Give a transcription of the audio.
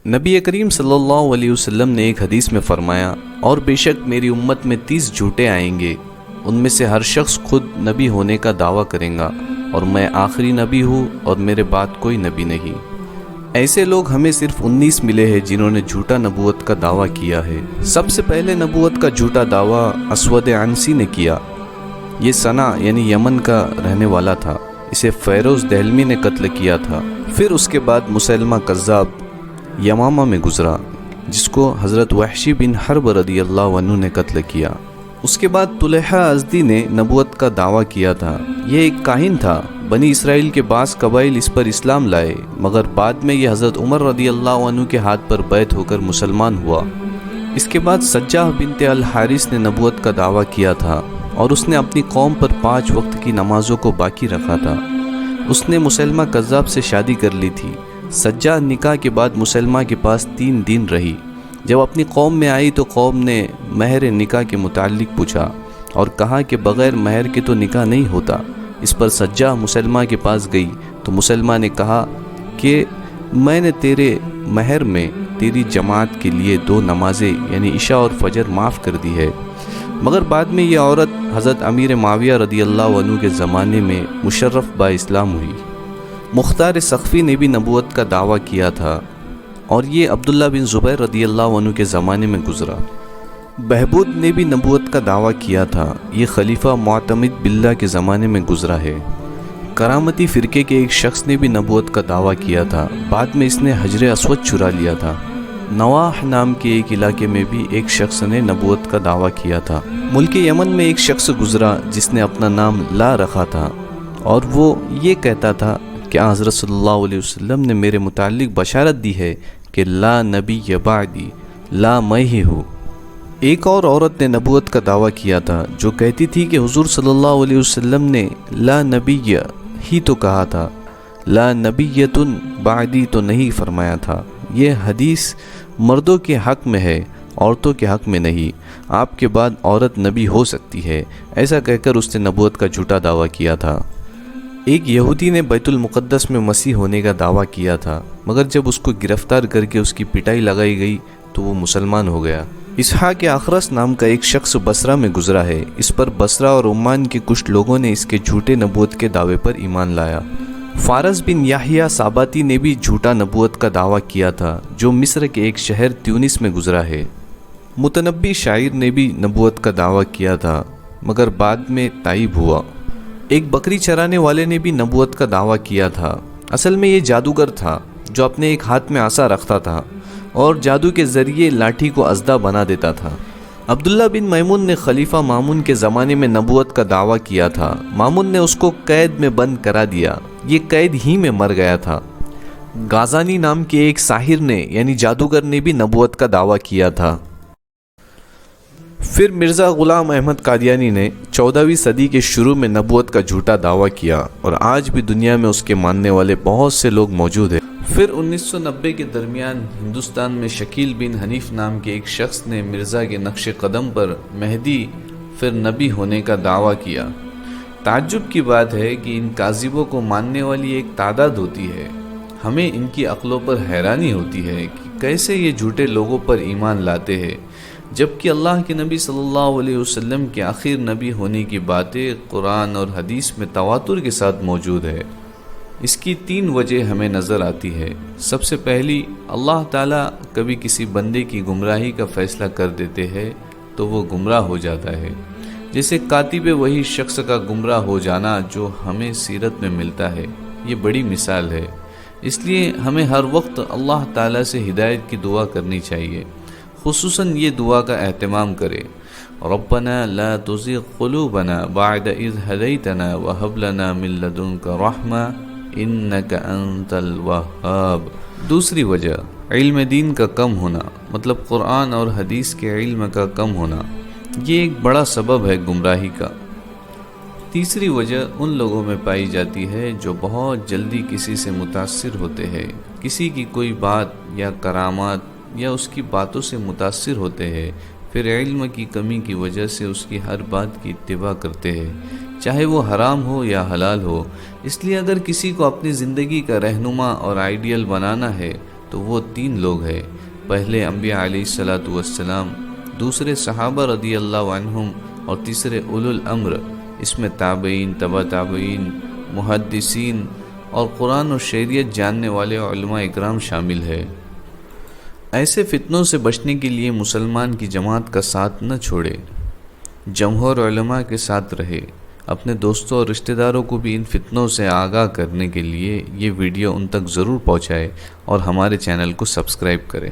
نبی کریم صلی اللہ علیہ وسلم نے ایک حدیث میں فرمایا، اور بے شک میری امت میں 30 جھوٹے آئیں گے، ان میں سے ہر شخص خود نبی ہونے کا دعویٰ کرے گا، اور میں آخری نبی ہوں اور میرے بعد کوئی نبی نہیں۔ ایسے لوگ ہمیں صرف 19 ملے ہیں جنہوں نے جھوٹا نبوت کا دعویٰ کیا ہے۔ سب سے پہلے نبوت کا جھوٹا دعویٰ اسود عنسی نے کیا۔ یہ صنع یعنی یمن کا رہنے والا تھا، اسے فیروز دہلمی نے قتل کیا تھا۔ پھر اس کے بعد مسیلمہ کذاب یمامہ میں گزرا، جس کو حضرت وحشی بن حرب رضی اللہ عنہ نے قتل کیا۔ اس کے بعد طلحہ ازدی نے نبوت کا دعویٰ کیا تھا۔ یہ ایک کاہن تھا، بنی اسرائیل کے بعض قبائل اس پر اسلام لائے، مگر بعد میں یہ حضرت عمر رضی اللہ عنہ کے ہاتھ پر بیعت ہو کر مسلمان ہوا۔ اس کے بعد سجاہ بنت الحارث نے نبوت کا دعویٰ کیا تھا، اور اس نے اپنی قوم پر 5 وقت کی نمازوں کو باقی رکھا تھا۔ اس نے مسیلمہ کذاب سے شادی کر لی تھی۔ سجاہ نکاح کے بعد مسیلمہ کے پاس 3 دن رہی۔ جب اپنی قوم میں آئی تو قوم نے مہر نکاح کے متعلق پوچھا اور کہا کہ بغیر مہر کے تو نکاح نہیں ہوتا۔ اس پر سجاہ مسیلمہ کے پاس گئی تو مسیلمہ نے کہا کہ میں نے تیرے مہر میں تیری جماعت کے لیے 2 نمازیں یعنی عشاء اور فجر معاف کر دی ہے۔ مگر بعد میں یہ عورت حضرت امیر معاویہ رضی اللہ عنہ کے زمانے میں مشرف با اسلام ہوئی۔ مختار سقفی نے بھی نبوت کا دعویٰ کیا تھا، اور یہ عبداللہ بن زبیر رضی اللہ عنہ کے زمانے میں گزرا۔ بہبود نے بھی نبوت کا دعویٰ کیا تھا، یہ خلیفہ معتمد باللہ کے زمانے میں گزرا ہے۔ کرامتی فرقے کے ایک شخص نے بھی نبوت کا دعویٰ کیا تھا، بعد میں اس نے حجر اسود چرا لیا تھا۔ نواح نام کے ایک علاقے میں بھی ایک شخص نے نبوت کا دعویٰ کیا تھا۔ ملک یمن میں ایک شخص گزرا جس نے اپنا نام لا رکھا تھا، اور وہ یہ کہتا تھا کہ حضرت صلی اللہ علیہ وسلم نے میرے متعلق بشارت دی ہے کہ لا نبی بعدی، لا میں ہی ہوں۔ ایک اور عورت نے نبوت کا دعویٰ کیا تھا جو کہتی تھی کہ حضور صلی اللہ علیہ وسلم نے لا نبی ہی تو کہا تھا، لا نبیۃ بعدی تو نہیں فرمایا تھا۔ یہ حدیث مردوں کے حق میں ہے، عورتوں کے حق میں نہیں۔ آپ کے بعد عورت نبی ہو سکتی ہے، ایسا کہہ کر اس نے نبوت کا جھوٹا دعویٰ کیا تھا۔ ایک یہودی نے بیت المقدس میں مسیح ہونے کا دعویٰ کیا تھا، مگر جب اس کو گرفتار کر کے اس کی پٹائی لگائی گئی تو وہ مسلمان ہو گیا۔ اسحاق اخرس نام کا ایک شخص بصرہ میں گزرا ہے۔ اس پر بصرہ اور عمان کے کچھ لوگوں نے اس کے جھوٹے نبوت کے دعوے پر ایمان لایا۔ فارس بن یحییٰ ساباتی نے بھی جھوٹا نبوت کا دعویٰ کیا تھا، جو مصر کے ایک شہر تیونس میں گزرا ہے۔ متنبی شاعر نے بھی نبوت کا دعویٰ کیا تھا، مگر بعد میں تائب ہوا۔ ایک بکری چرانے والے نے بھی نبوت کا دعویٰ کیا تھا۔ اصل میں یہ جادوگر تھا جو اپنے ایک ہاتھ میں عصا رکھتا تھا اور جادو کے ذریعے لاٹھی کو اژدھا بنا دیتا تھا۔ عبداللہ بن میمون نے خلیفہ مامون کے زمانے میں نبوت کا دعویٰ کیا تھا۔ مامون نے اس کو قید میں بند کرا دیا، یہ قید ہی میں مر گیا تھا۔ غازانی نام کے ایک ساحر نے یعنی جادوگر نے بھی نبوت کا دعویٰ کیا تھا۔ پھر مرزا غلام احمد قادیانی نے 14ویں صدی کے شروع میں نبوت کا جھوٹا دعویٰ کیا، اور آج بھی دنیا میں اس کے ماننے والے بہت سے لوگ موجود ہیں۔ پھر 1990 کے درمیان ہندوستان میں شکیل بن حنیف نام کے ایک شخص نے مرزا کے نقش قدم پر مہدی پھر نبی ہونے کا دعویٰ کیا۔ تعجب کی بات ہے کہ ان کاذبوں کو ماننے والی ایک تعداد ہوتی ہے۔ ہمیں ان کی عقلوں پر حیرانی ہوتی ہے کہ کیسے یہ جھوٹے لوگوں پر ایمان لاتے ہیں، جبکہ اللہ کے نبی صلی اللہ علیہ وسلم کے آخر نبی ہونے کی باتیں قرآن اور حدیث میں تواتر کے ساتھ موجود ہے۔ اس کی 3 وجہ ہمیں نظر آتی ہے۔ سب سے پہلی، اللہ تعالیٰ کبھی کسی بندے کی گمراہی کا فیصلہ کر دیتے ہیں تو وہ گمراہ ہو جاتا ہے، جیسے کاتب وہی شخص کا گمراہ ہو جانا جو ہمیں سیرت میں ملتا ہے۔ یہ بڑی مثال ہے، اس لیے ہمیں ہر وقت اللہ تعالیٰ سے ہدایت کی دعا کرنی چاہیے، خصوصاً یہ دعا کا اہتمام کرے، ربنا لا تزغ قلوبنا بعد اذ ہدیتنا وہب لنا من لدنک رحمہ انک انت الوہاب۔ دوسری وجہ، علم دین کا کم ہونا، مطلب قرآن اور حدیث کے علم کا کم ہونا، یہ ایک بڑا سبب ہے گمراہی کا۔ تیسری وجہ ان لوگوں میں پائی جاتی ہے جو بہت جلدی کسی سے متاثر ہوتے ہیں، کسی کی کوئی بات یا کرامات یا اس کی باتوں سے متاثر ہوتے ہیں، پھر علم کی کمی کی وجہ سے اس کی ہر بات کی اتباع کرتے ہیں، چاہے وہ حرام ہو یا حلال ہو۔ اس لیے اگر کسی کو اپنی زندگی کا رہنما اور آئیڈیل بنانا ہے تو وہ 3 لوگ ہیں، پہلے انبیاء علیہ الصلاۃ والسلام، دوسرے صحابہ رضی اللہ عنہم، اور تیسرے اولو الامر۔ اس میں تابعین، تبع تابعین، محدثین اور قرآن و شریعت جاننے والے علماء اکرام شامل ہے۔ ایسے فتنوں سے بچنے کے لیے مسلمان کی جماعت کا ساتھ نہ چھوڑے، جمہور علماء کے ساتھ رہے۔ اپنے دوستوں اور رشتہ داروں کو بھی ان فتنوں سے آگاہ کرنے کے لیے یہ ویڈیو ان تک ضرور پہنچائے اور ہمارے چینل کو سبسکرائب کرے۔